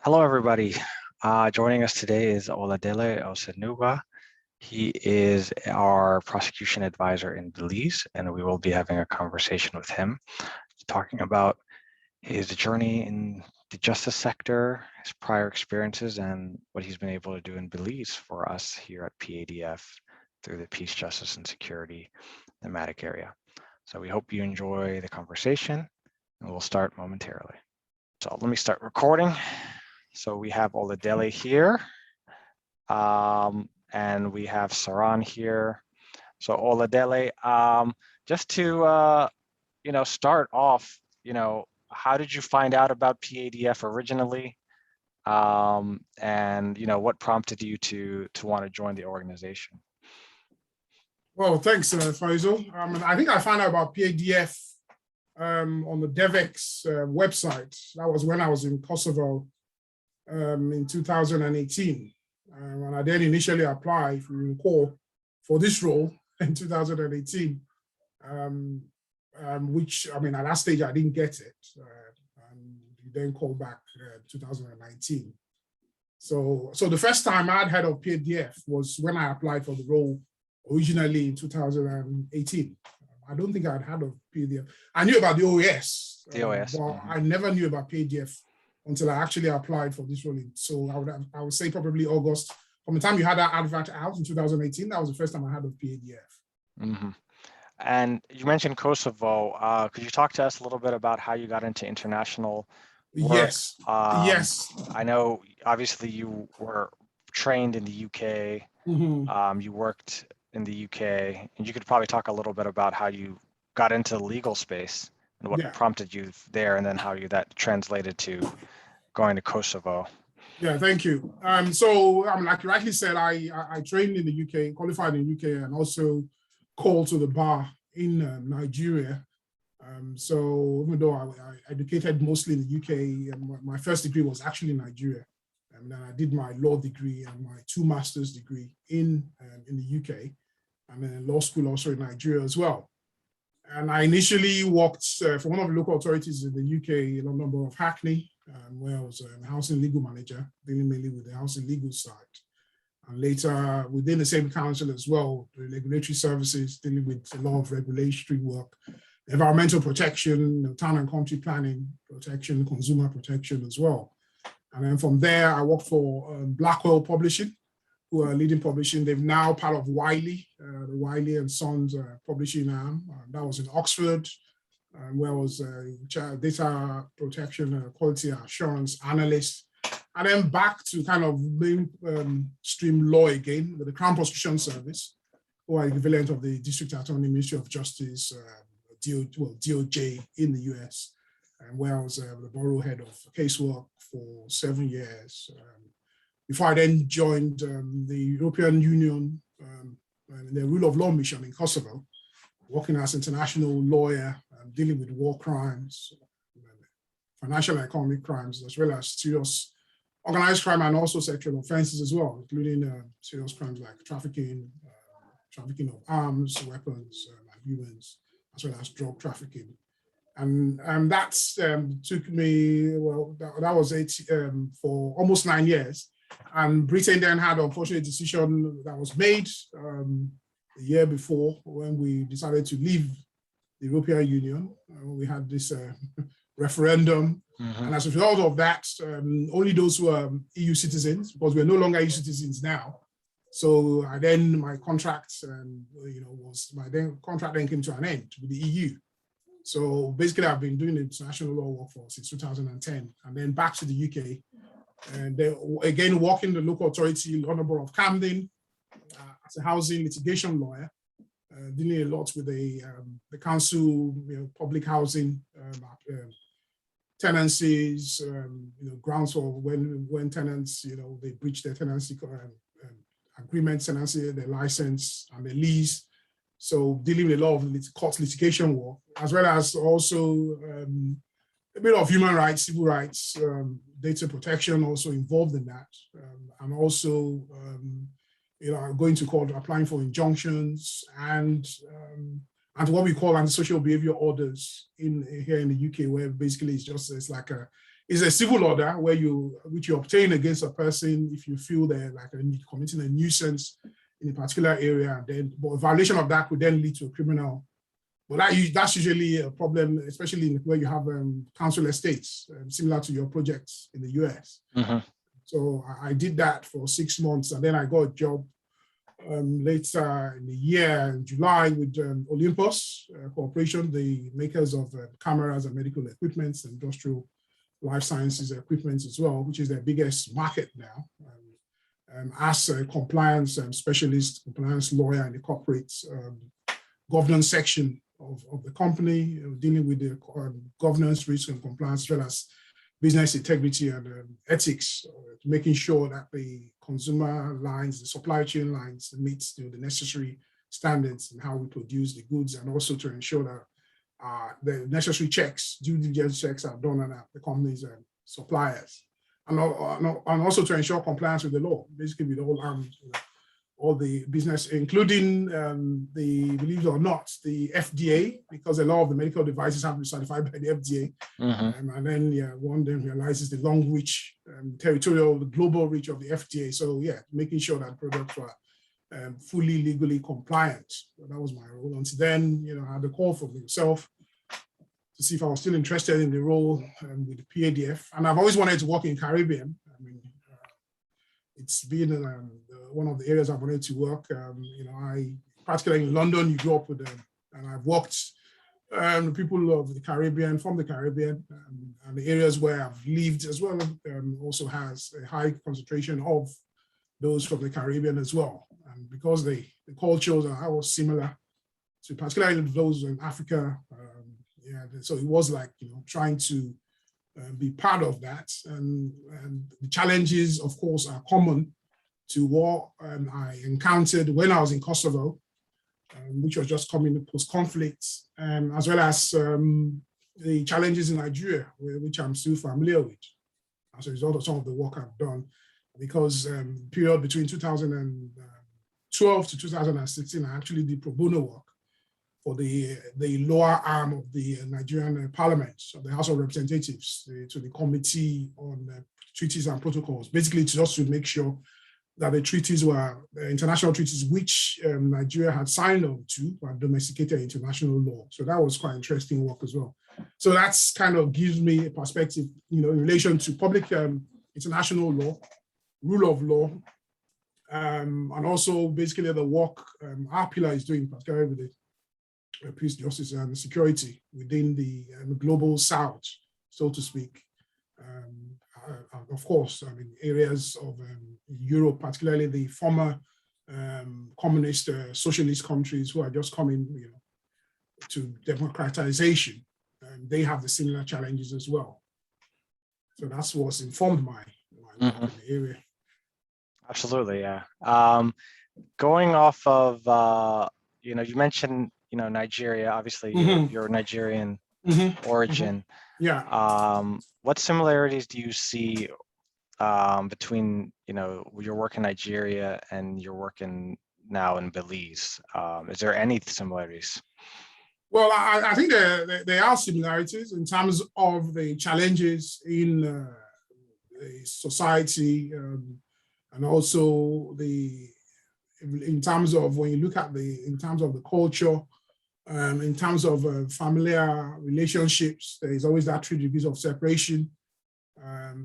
Hello, everybody. Joining us today is Oladele Osinuga. He is our prosecution advisor in Belize, and we will be having a conversation with him, talking about his journey in the justice sector, his prior experiences, and what he's been able to do in Belize for us here at PADF through the Peace, Justice, and Security thematic area. So we hope you enjoy the conversation, and we'll start momentarily. So let me start recording. So we have Oladele here, and we have Saran here. So Oladele, just to start off, how did you find out about PADF originally, and what prompted you to want to join the organization? Well, thanks, Faisal. I think I found out about PADF on the DevEx website. That was when I was in Kosovo. In 2018, when I then initially applied, if you recall, for this role in 2018, which, at that stage, I didn't get it. And you then called back 2019. So the first time I'd heard of PADF was when I applied for the role originally in 2018. I don't think I'd heard of PADF. I knew about the OAS, but I never knew about PADF until I actually applied for this role. So I would say probably August. From the time you had that advert out in 2018, that was the first time I heard of PADF. Mm-hmm. And you mentioned Kosovo. Could you talk to us a little bit about how you got into international work? Yes. Yes. I know, obviously, you were trained in the UK. Mm-hmm. You worked in the UK, and you could probably talk a little bit about how you got into the legal space and what prompted you there, and then how that translated to going to Kosovo. Yeah, thank you. So, like you rightly said, I trained in the UK, qualified in the UK, and also called to the bar in Nigeria. So even though I educated mostly in the UK, my first degree was actually in Nigeria. And then I did my law degree and my 2 master's degree in the UK, and then law school also in Nigeria as well. And I initially worked for one of the local authorities in the UK, a number of Hackney, where I was a housing legal manager, dealing mainly with the housing legal side. And later, within the same council as well, the regulatory services, dealing with a lot of regulatory work, environmental protection, town and country planning protection, consumer protection as well. And then from there, I worked for Blackwell Publishing, who are leading publishing. They've now part of Wiley, the Wiley and Sons publishing arm. That was in Oxford, where I was data protection, quality assurance analyst. And then back to kind of mainstream law again with the Crown Prosecution Service, who are equivalent of the District Attorney, Ministry of Justice, DOJ in the US, and where I was the borough head of casework for 7 years. Before I then joined the European Union and the Rule of Law Mission in Kosovo, working as international lawyer, dealing with war crimes, financial and economic crimes, as well as serious organized crime and also sexual offenses as well, including serious crimes like trafficking of arms, weapons, and humans, as well as drug trafficking. And that took me, well, that was it for almost 9 years. And Britain then had an unfortunate decision that was made a year before when we decided to leave the European Union. We had this referendum. Mm-hmm. And as a result of that, only those who are EU citizens, because we're no longer EU citizens now. So my contract contract then came to an end with the EU. So basically, I've been doing international law work since 2010, and then back to the UK. And then again, working the local authority, Honourable of Camden, as a housing litigation lawyer, dealing a lot with the council, public housing, tenancies, grounds for when tenants, they breach their tenancy agreement, tenancy, their license, and their lease. So dealing with a lot of court litigation work, as well as also a bit of human rights, civil rights, data protection also involved in that. And also, going to court, applying for injunctions and what we call antisocial behavior orders here in the UK, where basically it's like It's a civil order which you obtain against a person if you feel they're like committing a nuisance in a particular area, but a violation of that could then lead to a criminal. But that's usually a problem, especially where you have council estates, similar to your projects in the US. Mm-hmm. So I did that for 6 months, and then I got a job later in the year, in July, with Olympus Corporation, the makers of cameras and medical equipment, industrial life sciences equipment as well, which is their biggest market now. As a compliance specialist, compliance lawyer in the corporate governance section of the company, dealing with the governance, risk and compliance, as well as business integrity and ethics, making sure that the consumer lines, the supply chain lines meets the necessary standards in how we produce the goods, and also to ensure that the necessary checks, due diligence checks are done on the companies and suppliers, and also to ensure compliance with the law, basically with all the business, including believe it or not, the FDA, because a lot of the medical devices have to be certified by the FDA. Mm-hmm. And then one then realizes the long reach, territorial, the global reach of the FDA. So making sure that products are fully legally compliant. So that was my role. Until then, I had a call from himself to see if I was still interested in the role with the PADF. And I've always wanted to work in Caribbean. I mean, it's been one of the areas I've wanted to work. I particularly in London, you grew up with them, and I've worked people of the Caribbean, from the Caribbean, and the areas where I've lived as well also has a high concentration of those from the Caribbean as well. And because the cultures are similar to particularly those in Africa, so it was like trying to be part of that, and the challenges, of course, are common to what I encountered when I was in Kosovo, which was just coming post-conflict, as well as the challenges in Nigeria, which I'm still familiar with as a result of some of the work I've done, because period between 2012 to 2016, I actually did pro bono work for the lower arm of the Nigerian Parliament, of the House of Representatives, to the Committee on Treaties and Protocols, basically just to make sure that the treaties were international treaties which Nigeria had signed on to were domesticated international law. So that was quite interesting work as well. So that's kind of gives me a perspective, in relation to public international law, rule of law, and also basically the work our pillar is doing, particularly with the peace, justice, and security within the global south, so to speak. Of course, areas of Europe, particularly the former communist, socialist countries who are just coming, to democratization, they have the similar challenges as well. So that's what's informed my work in the area. Absolutely, yeah. Going off of, you mentioned, Nigeria. Obviously, you're Nigerian origin. Yeah. What similarities do you see between, your work in Nigeria and your work now in Belize? Is there any similarities? Well, I think there are similarities in terms of the challenges in the society, and also in terms of when you look at in terms of the culture, in terms of familiar relationships, there is always that 3 degrees of separation.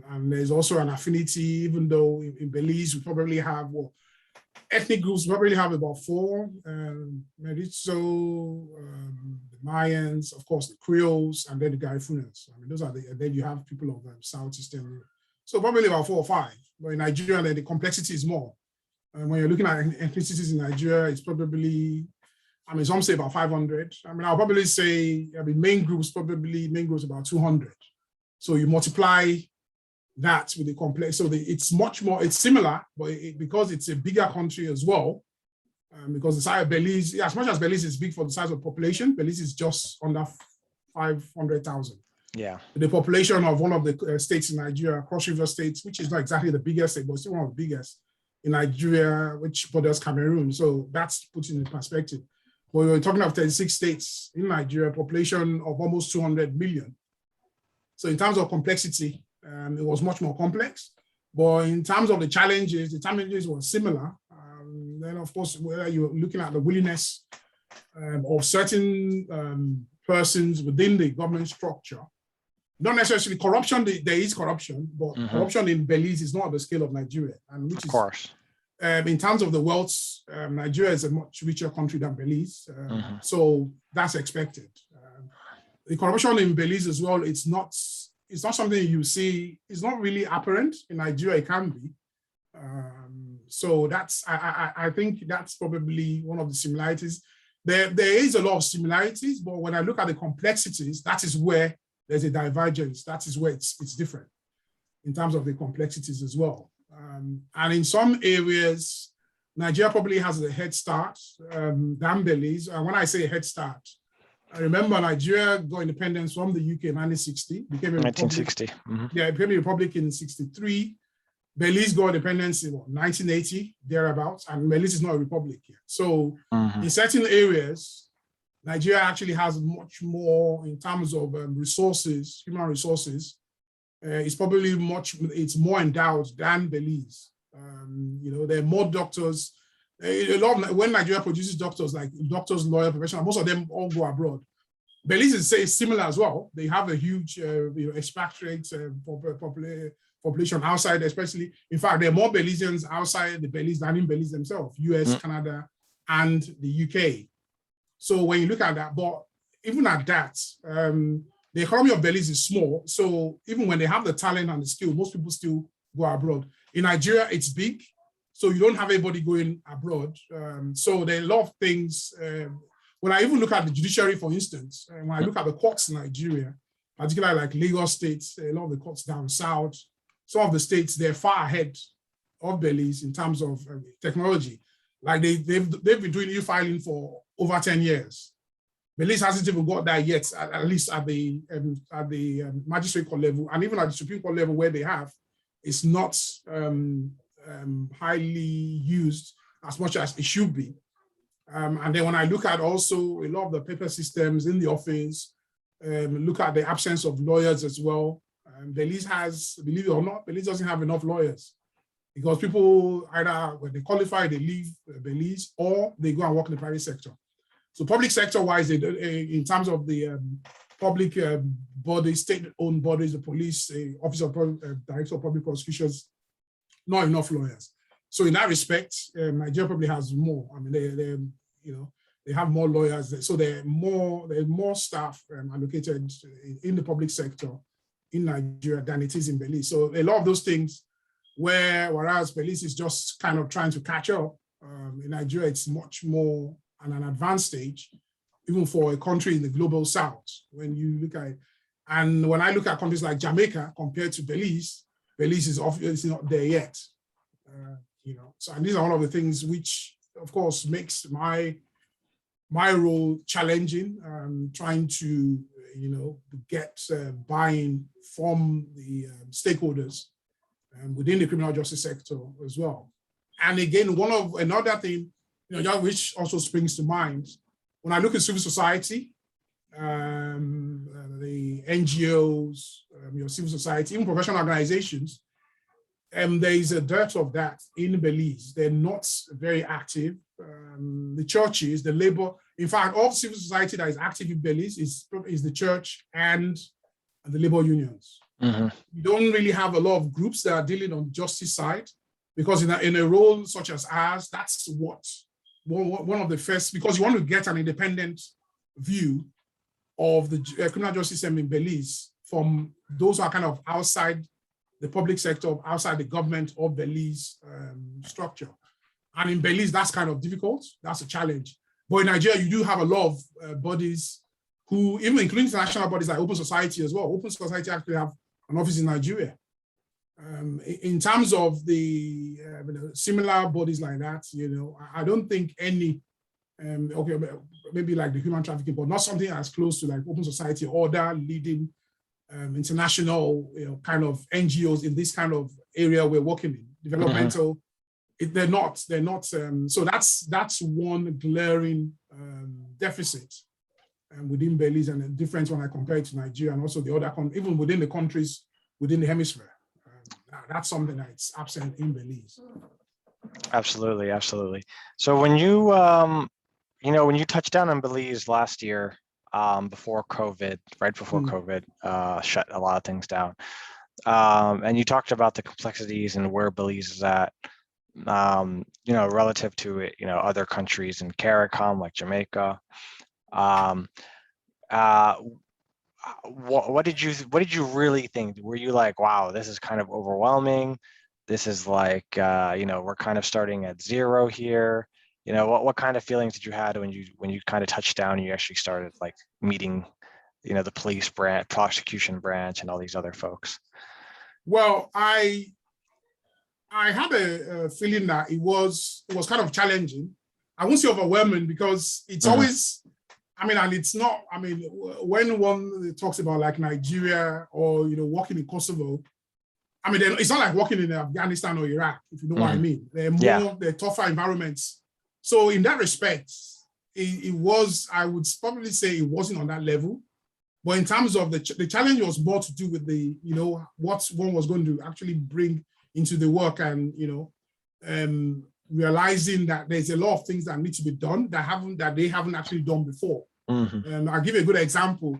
And there's also an affinity, even though in Belize, we probably have, ethnic groups, we probably have about 4, Merizo, the Mayans, of course, the Creoles, and then the Garifunas. Those are and then you have people of Southeastern Europe. So probably about 4 or 5. But in Nigeria, the complexity is more. When you're looking at ethnicities in Nigeria, it's probably, some say about 500. I'll probably say, main groups about 200. So you multiply that with the complex, so it's much more, it's similar, but because it's a bigger country as well, because the size of Belize, as much as Belize is big for the size of population, Belize is just under 500,000. Yeah. The population of one of the states in Nigeria, Cross River States, which is not exactly the biggest state, but still one of the biggest in Nigeria, which borders Cameroon. So that's put in perspective. But we're talking of 36 states in Nigeria, population of almost 200 million. So in terms of complexity, It was much more complex. But in terms of the challenges were similar. Then, of course, whether you're looking at the willingness of certain persons within the government structure, not necessarily corruption, there is corruption, but corruption in Belize is not at the scale of Nigeria. And which of course. In terms of the wealth, Nigeria is a much richer country than Belize. So that's expected. The corruption in Belize as well, it's not something you see, it's not really apparent. In Nigeria, it can be. So that's, I think that's probably one of the similarities. There is a lot of similarities, but when I look at the complexities, that is where there's a divergence. That is where it's different in terms of the complexities as well. And in some areas, Nigeria probably has a head start than Belize. And when I say head start, I remember Nigeria got independence from the UK in 1960. Became a 1960. Yeah, it became a republic in 1963. Belize got independence in 1980, thereabouts, and Belize is not a republic yet. So in certain areas, Nigeria actually has much more in terms of resources, human resources. It's probably it's more endowed than Belize. There are more doctors. When Nigeria produces doctors, like doctors, lawyers, professionals, most of them all go abroad. Belize is similar as well. They have a huge expatriate population outside, especially. In fact, there are more Belizeans outside the Belize than in Belize themselves, US, Canada, and the UK. So when you look at that, but even at that, the economy of Belize is small. So even when they have the talent and the skill, most people still go abroad. In Nigeria, it's big. So you don't have everybody going abroad. So there are a lot of things. When I even look at the judiciary, for instance, when I look at the courts in Nigeria, particularly like Lagos State, a lot of the courts down south, some of the states, they're far ahead of Belize in terms of technology. Like they've been doing e-filing for over 10 years. Belize hasn't even got that yet, at least at the magistrate court level, and even at the Supreme Court level where they have, it's not highly used as much as it should be. And then when I look at also a lot of the paper systems in the office, look at the absence of lawyers as well. Belize has, believe it or not, Belize doesn't have enough lawyers because people either when they qualify, they leave Belize or they go and work in the private sector. So public sector wise, in terms of the public bodies, state-owned bodies, the police, the Office of Director of Public Prosecutions, not enough lawyers. So in that respect, Nigeria probably has more. I mean, they have more lawyers. So there's more staff allocated in the public sector in Nigeria than it is in Belize. So a lot of those things, whereas Belize is just kind of trying to catch up, in Nigeria it's much more at an advanced stage, even for a country in the global south. When you look at it, and when I look at countries like Jamaica compared to Belize, Belize is obviously not there yet. So and these are one of the things which, of course, makes my role challenging, trying to, get buy-in from the stakeholders within the criminal justice sector as well. And again, another thing, which also springs to mind, when I look at civil society, the NGOs, civil society, even professional organizations, there is a dearth of that in Belize. They're not very active. The churches, the labor, in fact, all civil society that is active in Belize is the church and the labor unions. You don't really have a lot of groups that are dealing on the justice side, because in a role such as ours, that's one of the first, because you want to get an independent view of the criminal justice system in Belize from those who are kind of outside the public sector, outside the government or Belize structure. And in Belize, that's kind of difficult. That's a challenge. But in Nigeria, you do have a lot of bodies who, even including international bodies like Open Society as well. Open Society actually have an office in Nigeria. In terms of the similar bodies like that, I don't think any, maybe like the human trafficking, but not something as close to like Open Society or other leading international kind of NGOs in this kind of area we're working in, developmental. They're not. So that's one glaring deficit within Belize, and a difference when I compare it to Nigeria and also the other, even within the countries within the hemisphere. That's something that's absent in Belize. Absolutely, absolutely. So when you when you touched down in Belize last year, before COVID, right before COVID shut a lot of things down, and you talked about the complexities and where Belize is at, relative to other countries in CARICOM like Jamaica. What did you really think? Were you like, wow, this is kind of overwhelming? This is like, we're kind of starting at zero here. What kind of feelings did you have when you kind of touched down and you actually started like meeting, the police branch, prosecution branch, and all these other folks? Well, I had a feeling that it was kind of challenging. I won't say overwhelming because it's always, and it's not, when one talks about like Nigeria or, working in Kosovo, it's not like working in Afghanistan or Iraq, if you know what I mean. They're tougher environments. So in that respect, it was, I would probably say it wasn't on that level. But in terms of the challenge was more to do with the, what one was going to actually bring into the work and, realizing that there's a lot of things that need to be done that they haven't actually done before. I'll give you a good example.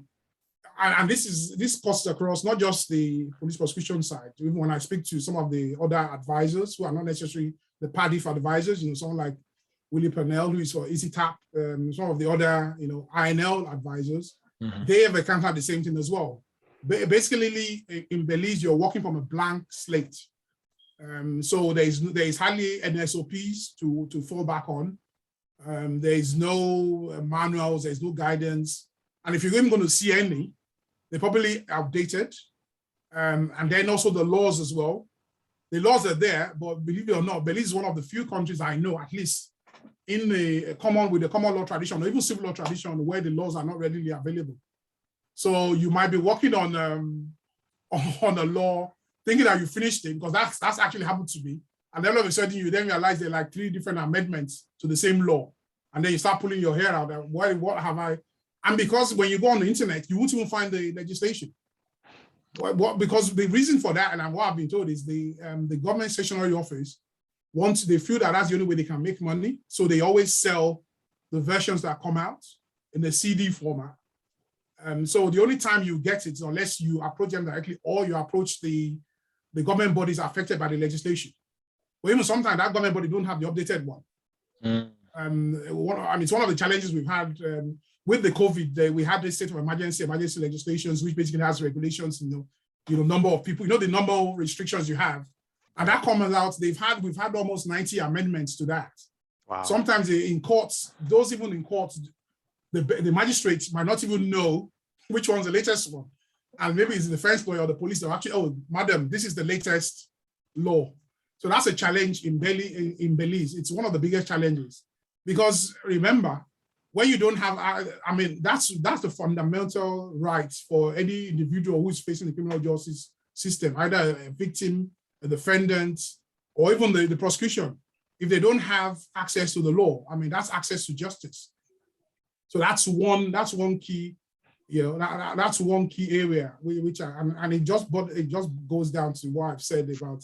And this cuts across not just the police prosecution side. Even when I speak to some of the other advisors who are not necessarily the PADF advisors, someone like Willie Purnell, who is for EasyTap, some of the other, INL advisors, they have encountered the same thing as well. Basically, in Belize, you're working from a blank slate. So there is hardly any SOPs to fall back on. There is no manuals, there's no guidance. And if you're even going to see any, they're probably outdated. And then also the laws as well. The laws are there, but believe it or not, Belize is one of the few countries I know, at least with the common law tradition, or even civil law tradition, where the laws are not readily available. So you might be working on a law, thinking that you finished it, because that's actually happened to me. And then all of a sudden, you then realize there are like 3 different amendments to the same law. And then you start pulling your hair out. What have I? And because when you go on the internet, you won't even find the legislation. Because the reason for that, and what I've been told, is the government stationery office, once they feel that that's the only way they can make money, so they always sell the versions that come out in the CD format. So the only time you get it is unless you approach them directly or you approach the government bodies affected by the legislation. But even sometimes that government body don't have the updated one. It's one of the challenges we've had with the COVID. We had this state of emergency legislations, which basically has regulations, number of people, the number of restrictions you have. And that comes out, we've had almost 90 amendments to that. Wow. Sometimes in courts, the magistrates might not even know which one's the latest one. And maybe it's the defense lawyer or the police that actually, oh, madam, this is the latest law. So that's a challenge in Belize. It's one of the biggest challenges. Because remember, when you don't have, that's the fundamental right for any individual who's facing the criminal justice system, either a victim, a defendant, or even the prosecution. If they don't have access to the law, that's access to justice. So that's one key, that's one key area and it just goes down to what I've said about,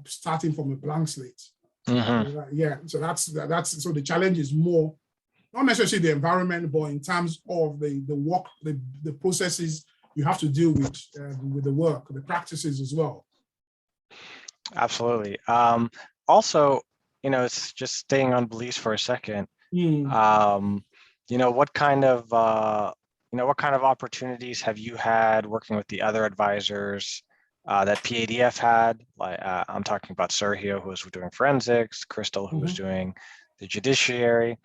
starting from a blank slate. So that's so the challenge is more, not necessarily the environment, but in terms of the work, the processes you have to deal with the work, the practices as well. Absolutely. Also, it's just staying on Belize for a second. What kind of opportunities have you had working with the other advisors that PADF had? Like I'm talking about Sergio, who was doing forensics, Crystal, who was doing the judiciary.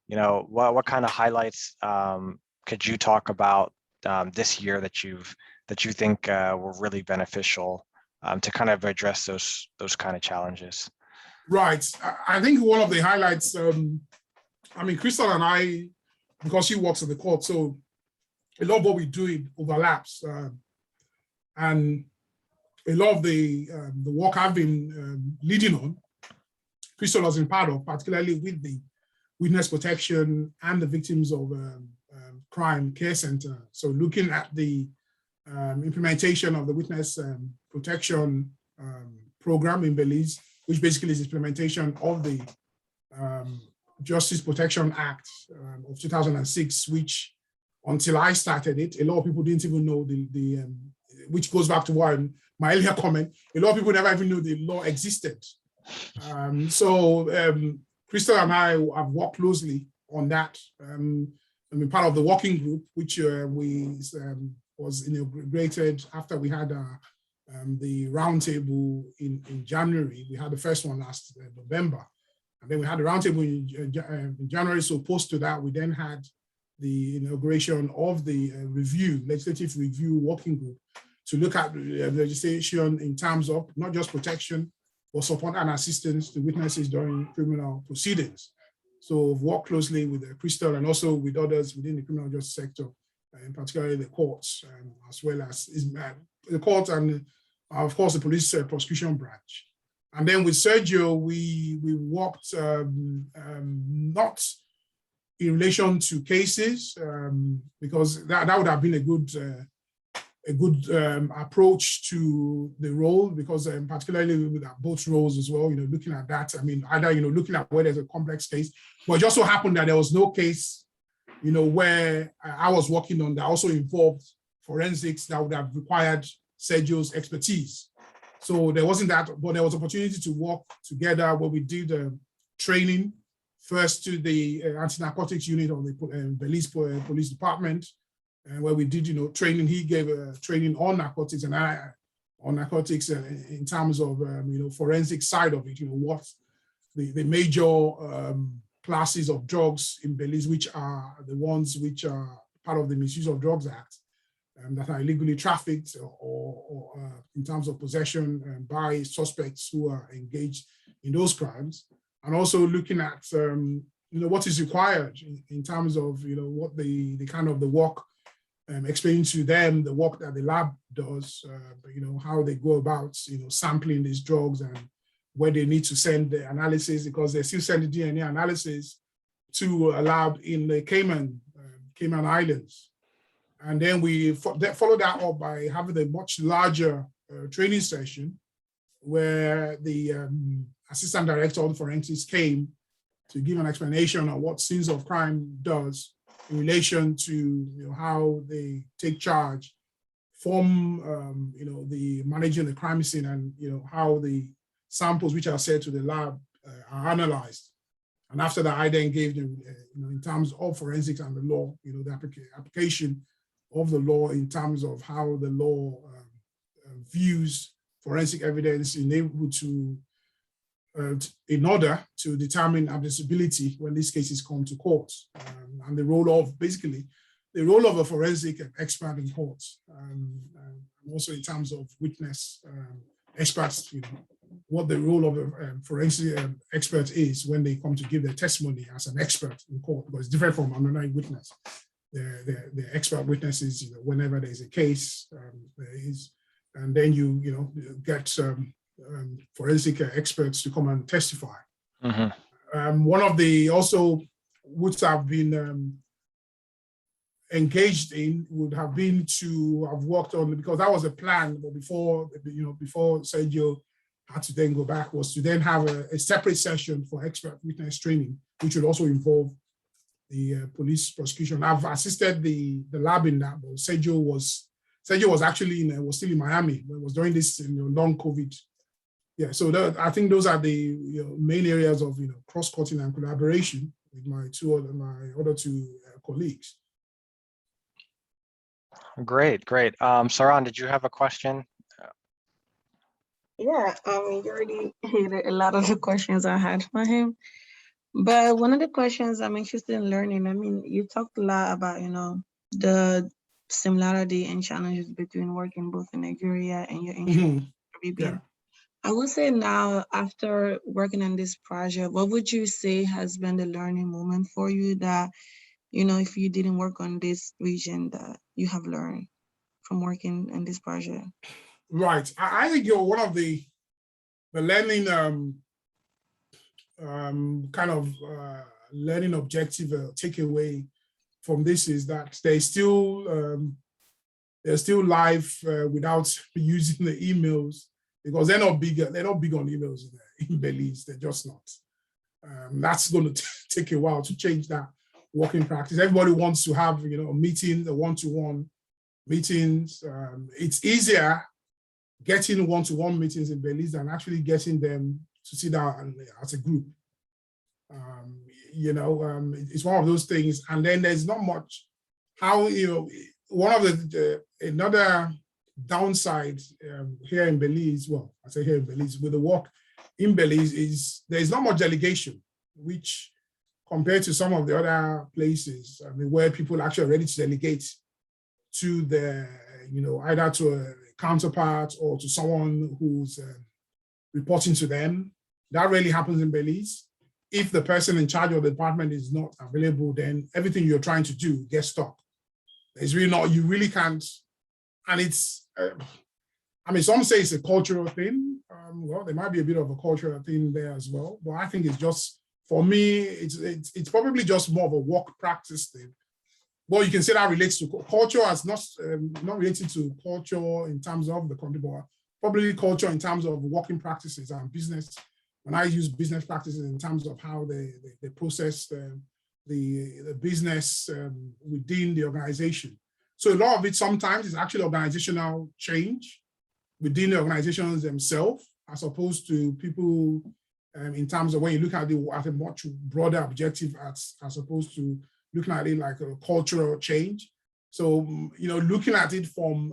What kind of highlights could you talk about this year that you think were really beneficial to kind of address those kind of challenges? Right. I think one of the highlights, Crystal and I, because she works in the court, so a lot of what we do overlaps. And a lot of the work I've been leading on, Crystal has been part of, particularly with the witness protection and the victims of crime care center. So looking at the implementation of the witness protection program in Belize, which basically is implementation of the Justice Protection Act of 2006, which until I started it, a lot of people didn't even know which goes back to my earlier comment, a lot of people never even knew the law existed. Crystal and I have worked closely on that. I mean, part of the working group, which was integrated after we had the roundtable in January. We had the first one last November. And then we had the roundtable in January. So post to that, we then had the inauguration of the legislative review working group to look at legislation in terms of not just protection, but support and assistance to witnesses during criminal proceedings. So we've worked closely with Crystal and also with others within the criminal justice sector, in particular the courts, as well as the court and of course the police prosecution branch. And then with Sergio, we worked not in relation to cases, because that would have been a good approach to the role, because particularly with both roles as well, looking at that, I mean, either, looking at where there's a complex case, but it just so happened that there was no case, where I was working on that also involved forensics that would have required Sergio's expertise. So there wasn't that, but there was opportunity to work together where we did training first to the anti-narcotics unit of the Belize Police Department, where we did, training. He gave training on narcotics and I on narcotics in terms of, forensic side of it, what the major classes of drugs in Belize, which are the ones which are part of the Misuse of Drugs Act, that are illegally trafficked or in terms of possession by suspects who are engaged in those crimes. And also looking at, what is required in terms of, what the kind of the work, explaining to them the work that the lab does, how they go about, sampling these drugs and where they need to send the analysis, because they still send the DNA analysis to a lab in the Cayman Islands. And then we followed that up by having a much larger training session where the assistant director of forensics came to give an explanation on what scenes of crime does in relation to how they take charge from the managing the crime scene and how the samples which are sent to the lab are analyzed. And after that, I then gave them in terms of forensics and the law, the application of the law in terms of how the law views forensic evidence in order to determine admissibility when these cases come to court, and the role of a forensic expert in courts, and also in terms of witness experts, what the role of a forensic expert is when they come to give their testimony as an expert in court, because it's different from an ordinary witness. The expert witnesses, whenever there's a case, there is, and then you get forensic experts to come and testify. Mm-hmm. One of the also would have been engaged in would have been to have worked on, because that was a plan, but before Sergio had to then go back, was to then have a separate session for expert witness training, which would also involve the police prosecution. I've assisted the lab in that, but Sergio was actually was still in Miami when it was during this long COVID. Yeah, so I think those are the main areas of cross-cutting and collaboration with my other two colleagues. Great. Saran, did you have a question? Yeah, you already hit a lot of the questions I had for him. But one of the questions I'm interested in learning, I mean, you talked a lot about, the similarity and challenges between working both in Nigeria and your in Caribbean. Yeah. I would say now, after working on this project, what would you say has been the learning moment for you that, if you didn't work on this region, that you have learned from working in this project? Right. I think one of the learning learning objective takeaway from this is that there's still they're still live without using the emails because they're not big on emails in Belize. They're just not. That's going to take a while to change that working practice. Everybody wants to have, meetings, one-to-one meetings. It's easier getting one-to-one meetings in Belize than actually getting them to sit down as a group. It's one of those things. And then there's not much how, one of another downside here in Belize, well, I say here in Belize, with the work in Belize is there's not much delegation, which compared to some of the other places, where people actually are ready to delegate to the, either to a counterpart or to someone who's reporting to them. That really happens in Belize. If the person in charge of the department is not available, then everything you're trying to do gets stuck. It's really not, you really can't, and it's, some say it's a cultural thing. Well, there might be a bit of a cultural thing there as well, but I think it's just, for me, it's probably just more of a work practice thing. Well, you can say that relates to culture as not related to culture in terms of the country, but probably culture in terms of working practices and business. When I use business practices in terms of how they process the business within the organization. So a lot of it sometimes is actually organizational change within the organizations themselves, as opposed to people in terms of when you look at it at a much broader objective as opposed to looking at it like a cultural change. So, looking at it from,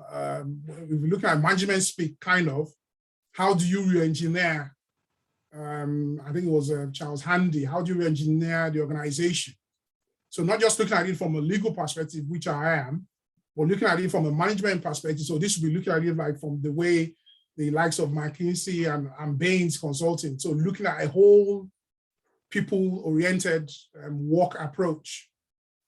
if you're looking at management speak, kind of, how do you re-engineer, I think it was Charles Handy, how do you re-engineer the organization? So not just looking at it from a legal perspective, which I am, but looking at it from a management perspective. So this would be looking at it like from the way the likes of McKinsey and Bain's Consulting. So looking at a whole people-oriented work approach.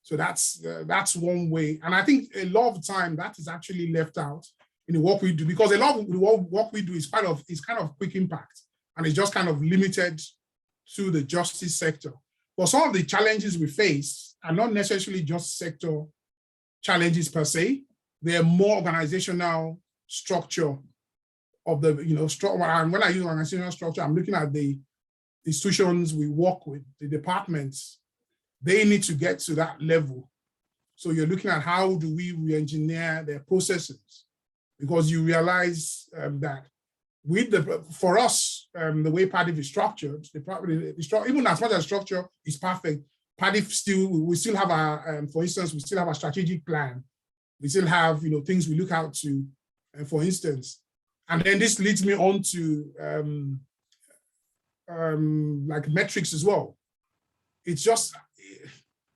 So that's one way. And I think a lot of the time that is actually left out in the work we do, because a lot of the work we do is kind of quick impact, and it's just kind of limited to the justice sector. But some of the challenges we face are not necessarily just sector challenges per se. They're more organizational structure of the, and when I use organizational structure, I'm looking at the institutions we work with, the departments. They need to get to that level. So you're looking at how do we re-engineer their processes, because you realize that for us, the way PADF is structured, even as much as structure is perfect, PADF we still have our, for instance, we still have a strategic plan. We still have, things we look out to, for instance. And then this leads me on to like metrics as well. It's just,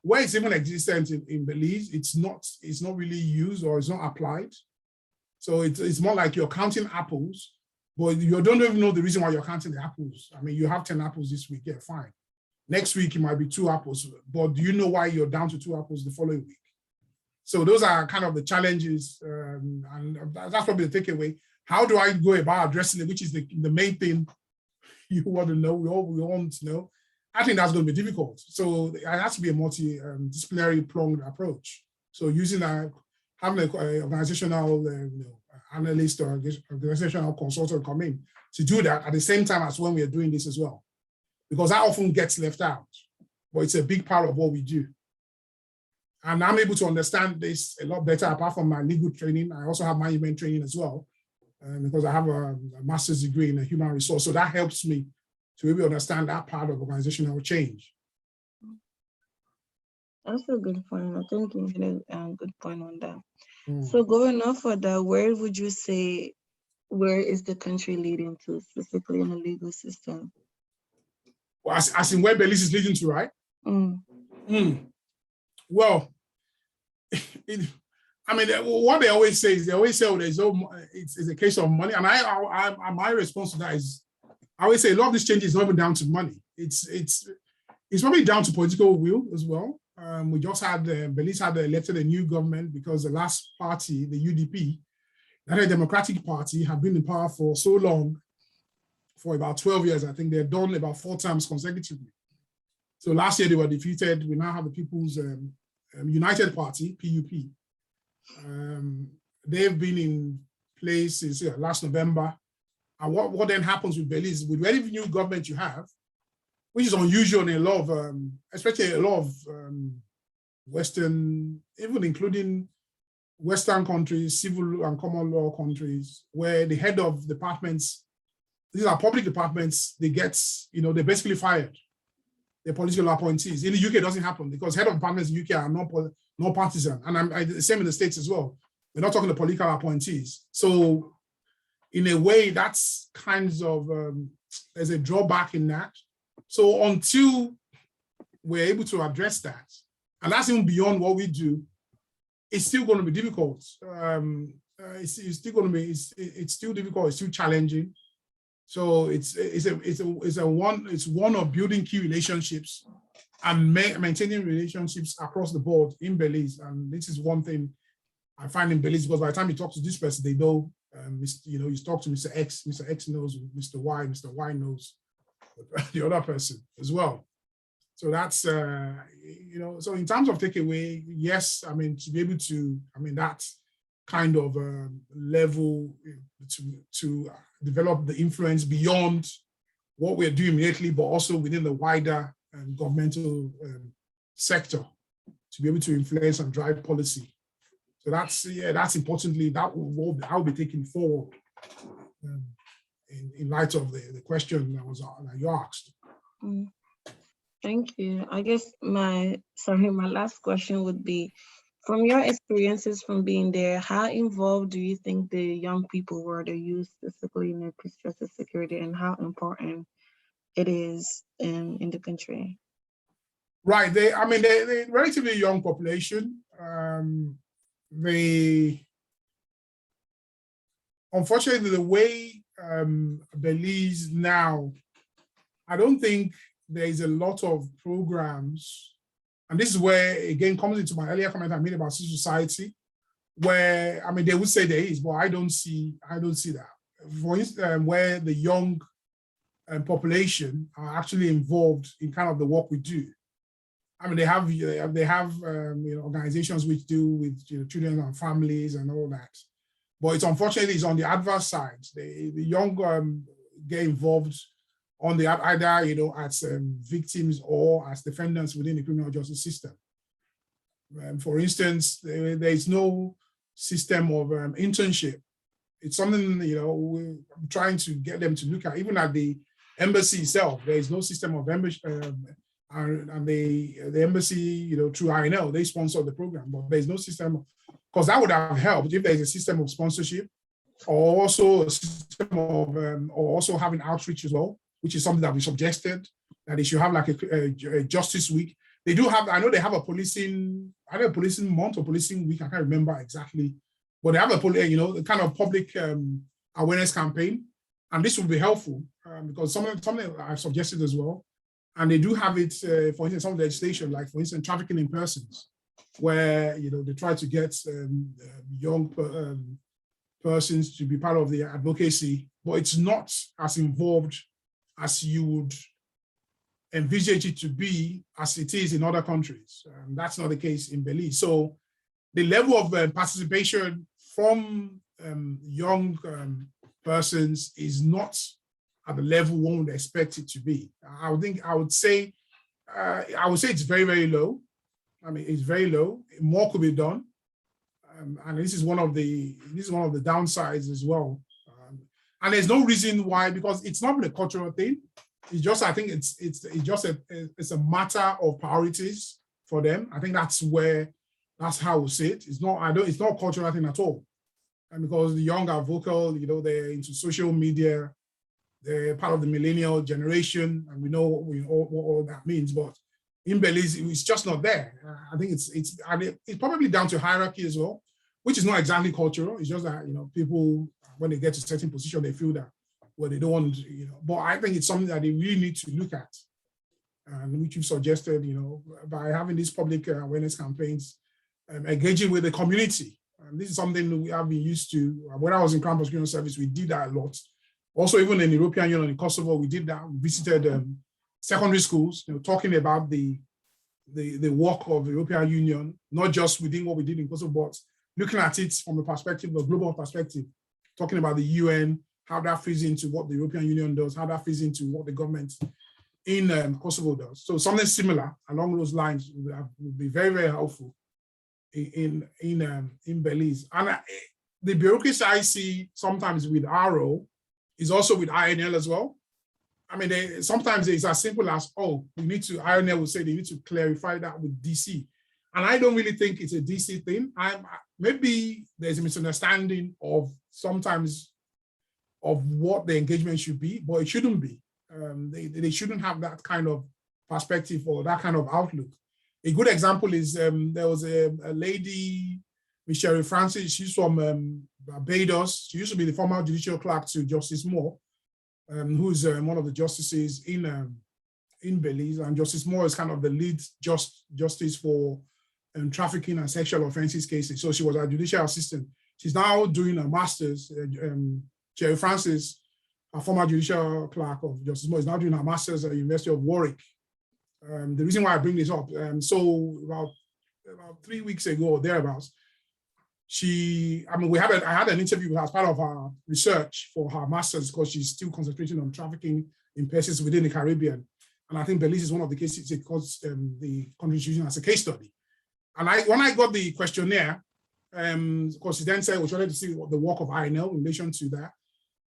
where it's even existent in Belize, it's not really used or it's not applied. So it's more like you're counting apples, but you don't even know the reason why you're counting the apples. You have 10 apples this week, yeah, fine. Next week, it might be 2 apples, but do you know why you're down to 2 apples the following week? So those are kind of the challenges, and that's probably the takeaway. How do I go about addressing it, which is the main thing you want to know, we all want to know. I think that's going to be difficult. So it has to be a multi-disciplinary pronged approach. So using having an organizational analyst or organizational consultant come in to do that at the same time as when we are doing this as well, because that often gets left out, but it's a big part of what we do. And I'm able to understand this a lot better apart from my legal training. I also have management training as well, because I have a master's degree in human resource. So that helps me to really understand that part of organizational change. That's a good point. I think you made a good point on that. So going off of that, where would you say, where is the country leading to, specifically in the legal system? Well, as in where Belize is leading to, right? Well, what they always say is, oh, it's a case of money. And my response to that is, I always say a lot of this change is not even down to money. It's probably down to political will as well. We just had, Belize had elected a new government because the last party, the UDP, that a Democratic Party, had been in power for so long, for about 12 years. I think they've done about 4 times consecutively. So last year they were defeated. We now have the People's United Party, PUP. they've been in place since last November. And what then happens with Belize, with any new government you have, which is unusual in a lot of, especially a lot of Western, even including Western countries, civil and common law countries, where the head of departments, these are public departments, they get, they're basically fired. They're political appointees. In the UK, it doesn't happen because head of departments in the UK are not partisan. And the same in the States as well. We're not talking to political appointees. So in a way, that's kinds of, there's a drawback in that. So until we're able to address that, and that's even beyond what we do, it's still going to be difficult. It's still going to be, it's still difficult, it's still challenging. So it's one of building key relationships and maintaining relationships across the board in Belize. And this is one thing I find in Belize, because by the time you talk to this person, they know, you talk to Mr. X knows, Mr. Y knows the other person as well. So that's, so in terms of takeaway, yes, to be able to, that kind of level to develop the influence beyond what we're doing immediately, but also within the wider governmental sector to be able to influence and drive policy. So that's importantly, I'll be taking forward in light of the question that you asked. Thank you. I guess my last question would be, from your experiences from being there, how involved do you think the young people were, the youth, specifically in the peace, justice, security, and how important it is in the country? Right. They're relatively young population. Unfortunately, the way Belize now, I don't think there is a lot of programs, and this is where, again, comes into my earlier comment I made about civil society, where, they would say there is, but I don't see that. For instance, where the young population are actually involved in kind of the work we do. They have organizations which deal with children and families and all that. But it's unfortunately it's on the adverse side. The young get involved on the either as victims or as defendants within the criminal justice system. For instance, there is no system of internship. It's something we're trying to get them to look at. Even at the embassy itself, there is no system of embassy. And the embassy, through INL, they sponsor the program, but there's no system, because that would have helped if there's a system of sponsorship, or also a system of, or also having outreach as well, which is something that we suggested, that they should have like a justice week. They do have, I know they have a policing month or policing week, I can't remember exactly, but they have a kind of public awareness campaign, and this would be helpful because something I've suggested as well. And they do have it, for instance, some legislation, like for instance, trafficking in persons, where they try to get young persons to be part of the advocacy, but it's not as involved as you would envisage it to be, as it is in other countries. That's not the case in Belize. So the level of participation from young persons is not at the level one would expect it to be. I would say it's very, very low. It's very low. More could be done, and this is one of the downsides as well. And there's no reason why, because it's not a cultural thing. It's just, I think it's a matter of priorities for them. I think that's how we see it. It's not a cultural thing at all. And because the young are vocal, they're into social media. They're part of the millennial generation, and we know what all that means. But in Belize, it's just not there. I think it's probably down to hierarchy as well, which is not exactly cultural. It's just that people, when they get to a certain position, they feel that they don't want But I think it's something that they really need to look at, and which you've suggested, by having these public awareness campaigns, engaging with the community. And this is something we have been used to. When I was in Crown Prosecution Service, we did that a lot. Also, even in the European Union in Kosovo, we did that. We visited secondary schools, talking about the work of the European Union, not just within what we did in Kosovo, but looking at it from a perspective, a global perspective, talking about the UN, how that fits into what the European Union does, how that fits into what the government in Kosovo does. So something similar along those lines would be very, very helpful in Belize. And the bureaucracy I see sometimes with RO is also with INL as well. I mean, sometimes it's as simple as, oh, INL will say they need to clarify that with DC. And I don't really think it's a DC thing. Maybe there's a misunderstanding of sometimes of what the engagement should be, but it shouldn't be. They shouldn't have that kind of perspective or that kind of outlook. A good example is there was a lady, Michelle Francis, she's from Barbados. She used to be the former judicial clerk to Justice Moore, who's one of the justices in Belize. And Justice Moore is kind of the lead justice for trafficking and sexual offenses cases. So she was a judicial assistant. She's now doing a master's. Jerry Francis, a former judicial clerk of Justice Moore, is now doing her master's at the University of Warwick. The reason why I bring this up, so about 3 weeks ago or thereabouts, I had an interview with her as part of her research for her master's because she's still concentrating on trafficking in persons within the Caribbean. And I think Belize is one of the cases because the contribution as a case study. And when I got the questionnaire, because she then said we wanted to see what the work of INL in relation to that.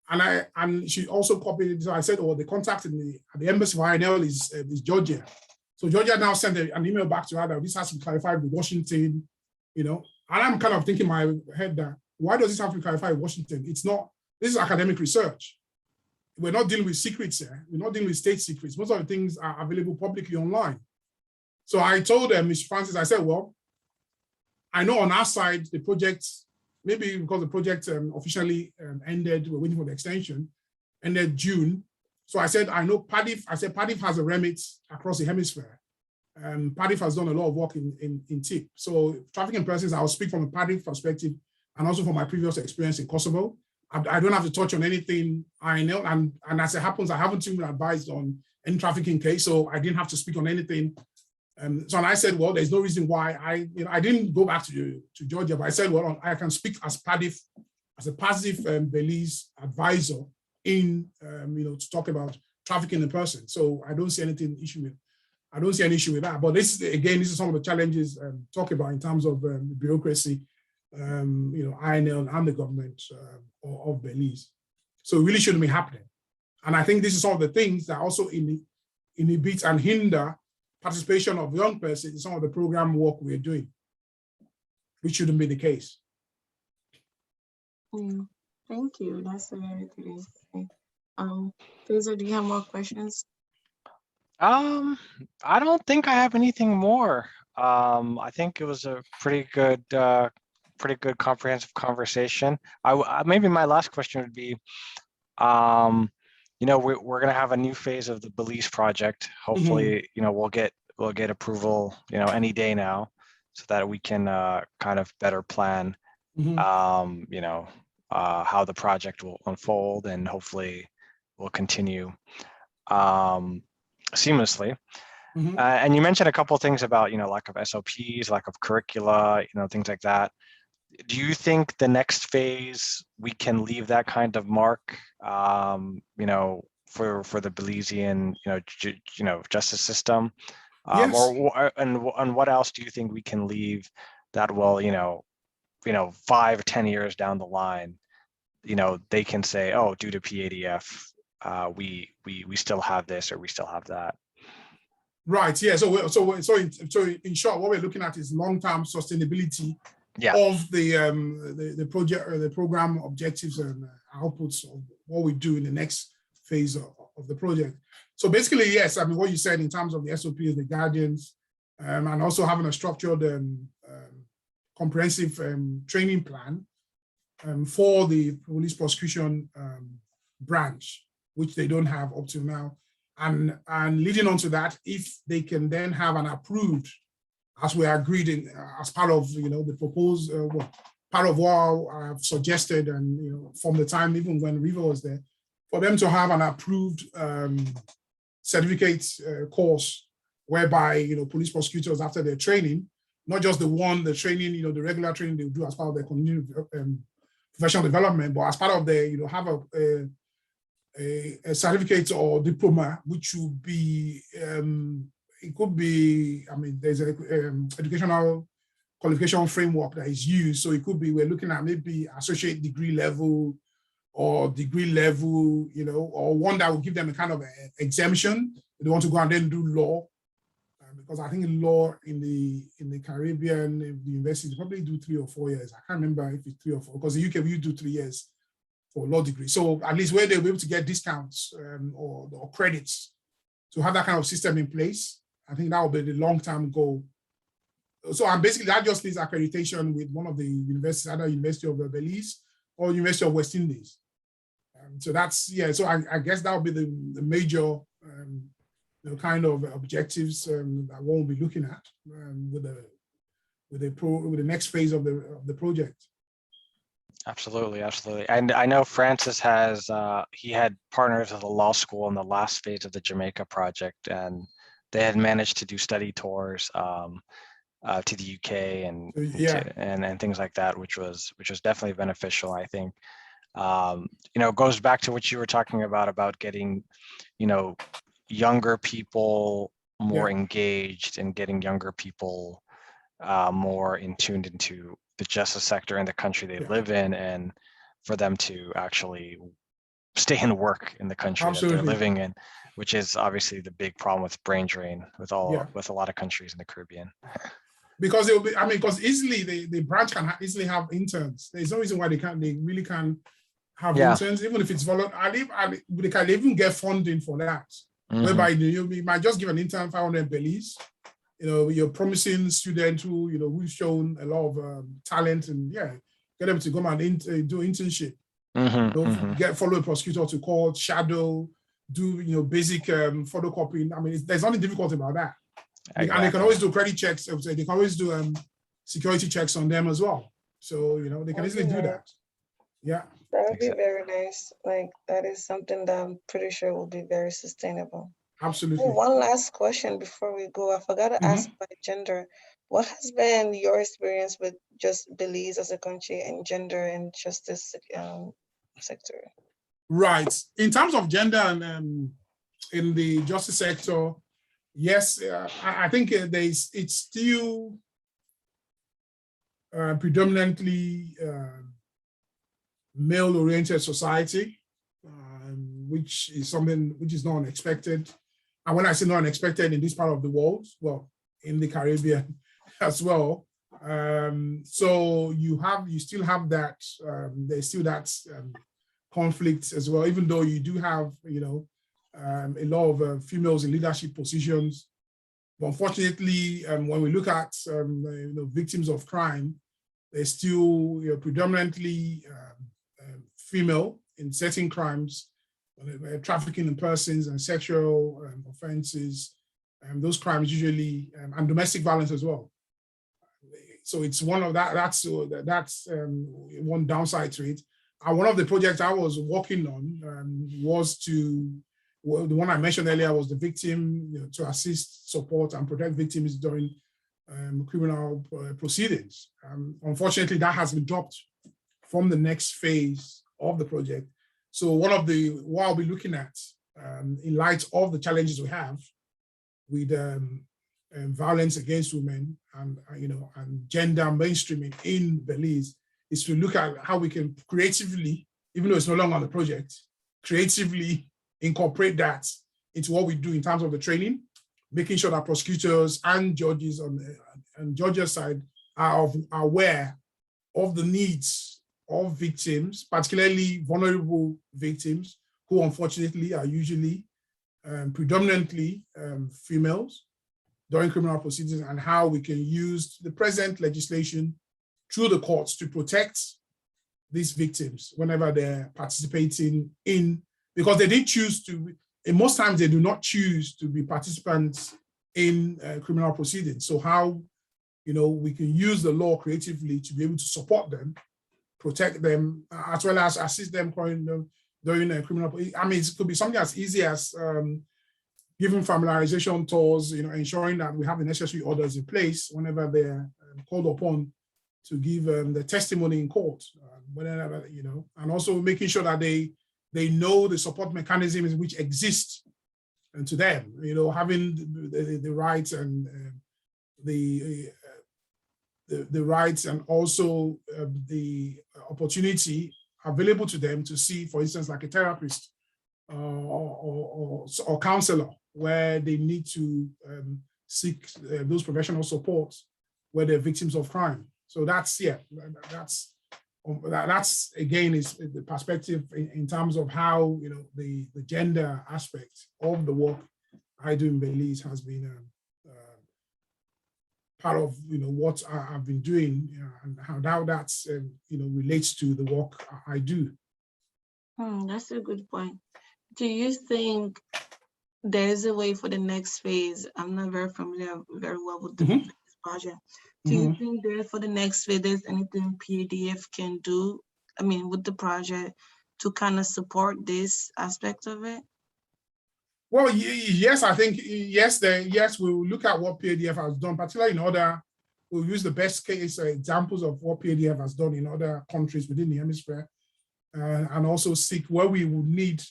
And she also copied it. So I said, the contact at the embassy of INL is Georgia. So Georgia now sent an email back to her that this has to be clarified with Washington, And I'm kind of thinking in my head that, why does this have to be clarified with Washington? It's not, this is academic research. We're not dealing with secrets here. We're not dealing with state secrets. Most of the things are available publicly online. So I told Ms. Francis, I said, well, I know on our side, the project, maybe because the project officially ended, we're waiting for the extension, ended June. So I said, I know PADF, PADF has a remit across the hemisphere. PADF has done a lot of work in TIP. So trafficking persons, I'll speak from a PADF perspective and also from my previous experience in Kosovo. I don't have to touch on anything I know. And as it happens, I haven't even advised on any trafficking case, so I didn't have to speak on anything. So I said, well, there's no reason why I didn't go back to Georgia, but I said, well, I can speak as PADF, as a passive Belize advisor to talk about trafficking in person. So I don't see any issue with that. But this is some of the challenges talk about in terms of bureaucracy, INL and the government of Belize. So it really shouldn't be happening. And I think this is some of the things that also inhibit and hinder participation of young persons in some of the program work we're doing, which shouldn't be the case. Thank you. That's a very good answer. Faisal, do you have more questions? I don't think I have anything more. I think it was a pretty good comprehensive conversation. Maybe my last question would be, we're going to have a new phase of the Belize project. Hopefully, we'll get approval, any day now, so that we can kind of better plan, how the project will unfold, and hopefully will continue seamlessly. And you mentioned a couple of things about, lack of SOPs, lack of curricula, things like that. Do you think the next phase we can leave that kind of mark, for the Belizean, justice system? Yes. And what else do you think we can leave that will, 5 or 10 years down the line, they can say, oh, due to PADF, we still have this or we still have that. Right. Yeah. So in short, what we're looking at is long-term sustainability of the project or the program objectives and outputs of what we do in the next phase of the project. So basically, yes, what you said in terms of the SOPs, the guardians, and also having a structured comprehensive training plan for the police prosecution branch, which they don't have up to now. And leading on to that, if they can then have an approved, as we agreed in, as part of the proposed, part of what I've suggested, and from the time even when Riva was there, for them to have an approved certificate course whereby police prosecutors after their training not just the training, the regular training they do as part of their continuing professional development, but as part of their, have a certificate or diploma, which would be, it could be, there's a educational qualification framework that is used. So it could be, we're looking at maybe associate degree level or degree level, or one that will give them a kind of exemption. They want to go and then do law. Because I think in law in the Caribbean, the universities probably do 3 or 4 years. I can't remember if it's 3 or 4, because the UK, we do 3 years for law degree. So at least where they'll be able to get discounts or credits to have that kind of system in place, I think that will be the long-term goal. So basically that just needs accreditation with one of the universities, either University of Belize or University of West Indies. So that's, so I guess that will be the major kind of objectives that one will be looking at with the next phase of the project. Absolutely, absolutely. And I know Francis has, he had partners at the law school in the last phase of the Jamaica project, and they had managed to do study tours to the UK and things like that, which was definitely beneficial. I think, it goes back to what you were talking about getting, younger people more engaged and getting younger people more in tuned into the justice sector in the country they live in, and for them to actually stay and work in the country that they're living in, which is obviously the big problem with brain drain with a lot of countries in the Caribbean. Because it will be, because easily the branch can easily have interns. There's no reason why they really can have interns, even if it's voluntary. They can even get funding for that. Whereby you might just give an intern 500 Belize. You're promising student who's shown a lot of talent, and get them to come and do internship. Follow a prosecutor to court, shadow, do basic photocopying. There's nothing difficult about that. Exactly. And they can always do credit checks. They can always do security checks on them as well. So they can easily do that. Yeah. That would be very nice. Like, that is something that I'm pretty sure will be very sustainable. Absolutely. Oh, one last question before we go. I forgot to ask about gender. What has been your experience with just Belize as a country and gender and justice sector? Right. In terms of gender and in the justice sector, yes, I think it's still predominantly male-oriented society, which is something which is not unexpected. And when I say not unexpected in this part of the world, well, in the Caribbean as well. So you still have that, there's still that conflict as well, even though you do have, a lot of females in leadership positions. But unfortunately, when we look at victims of crime, they're still predominantly female in certain crimes, trafficking in persons and sexual offenses, those crimes usually, and domestic violence as well. So it's one of that's one downside to it. And one of the projects I was working on was the one I mentioned earlier was the victim, to assist, support, and protect victims during criminal proceedings. Unfortunately, that has been dropped from the next phase of the project. So what I'll be looking at, in light of the challenges we have with violence against women and gender mainstreaming in Belize, is to look at how we can creatively, even though it's no longer on the project, creatively incorporate that into what we do in terms of the training, making sure that prosecutors and judges on judges' side are aware of the needs of victims, particularly vulnerable victims, who unfortunately are usually predominantly females during criminal proceedings, and how we can use the present legislation through the courts to protect these victims whenever they're participating in, because they didn't choose to, and most times they do not choose to be participants in criminal proceedings. So how, we can use the law creatively to be able to support them, protect them, as well as assist them during a criminal. It could be something as easy as giving familiarization tours, ensuring that we have the necessary orders in place whenever they're called upon to give the testimony in court, whatever, and also making sure that they know the support mechanisms which exist and to them, having the rights and the rights and also the opportunity available to them to see, for instance, like a therapist or counselor, where they need to seek those professional support where they're victims of crime. So that's again is the perspective in terms of how the gender aspect of the work I do in Belize has been part of what I've been doing, and how that's relates to the work I do. That's a good point. Do you think there's a way for the next phase? I'm not very familiar very well with this project. Do you think that for the next phase, there's anything PADF can do, with the project to kind of support this aspect of it? Well, yes, I think, yes, we'll look at what PADF has done, particularly we'll use the best case examples of what PADF has done in other countries within the hemisphere, and also seek where we will need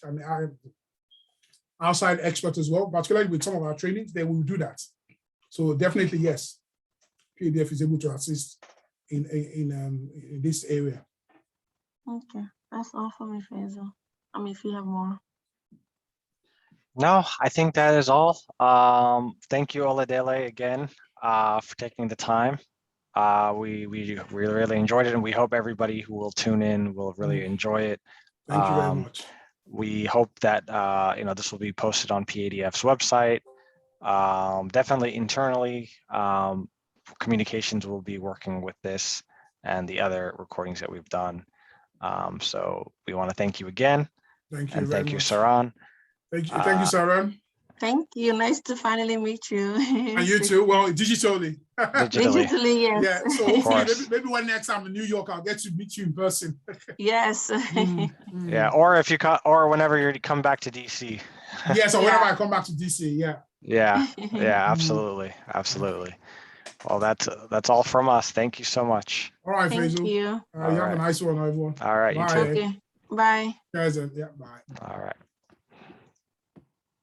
outside experts as well, particularly with some of our trainings, they will do that. So definitely, yes, PADF is able to assist in this area. Okay, that's all for me, Faisal. If you have more. No, I think that is all. Thank you, Oladele, again, for taking the time. We really enjoyed it, and we hope everybody who will tune in will really enjoy it. Thank you very much. We hope that this will be posted on PADF's website. Definitely internally, communications will be working with this and the other recordings that we've done. So we want to thank you again. Thank you. And thank you, much. Saran. Thank you, Saran. Thank you. Nice to finally meet you. And you too. Well, digitally. Digitally, yes. Yeah. So hopefully, maybe one next time in New York, I'll get to meet you in person. Yes. Yeah. Or if you or whenever you come back to DC. Yes. Or whenever I come back to DC. Yeah. Yeah. Yeah. Absolutely. Absolutely. Well, that's all from us. Thank you so much. All right, Thank Faisal. you. You have a nice one, everyone. All right. Bye. You too. Okay. Bye. Guys, yeah. Bye. All right.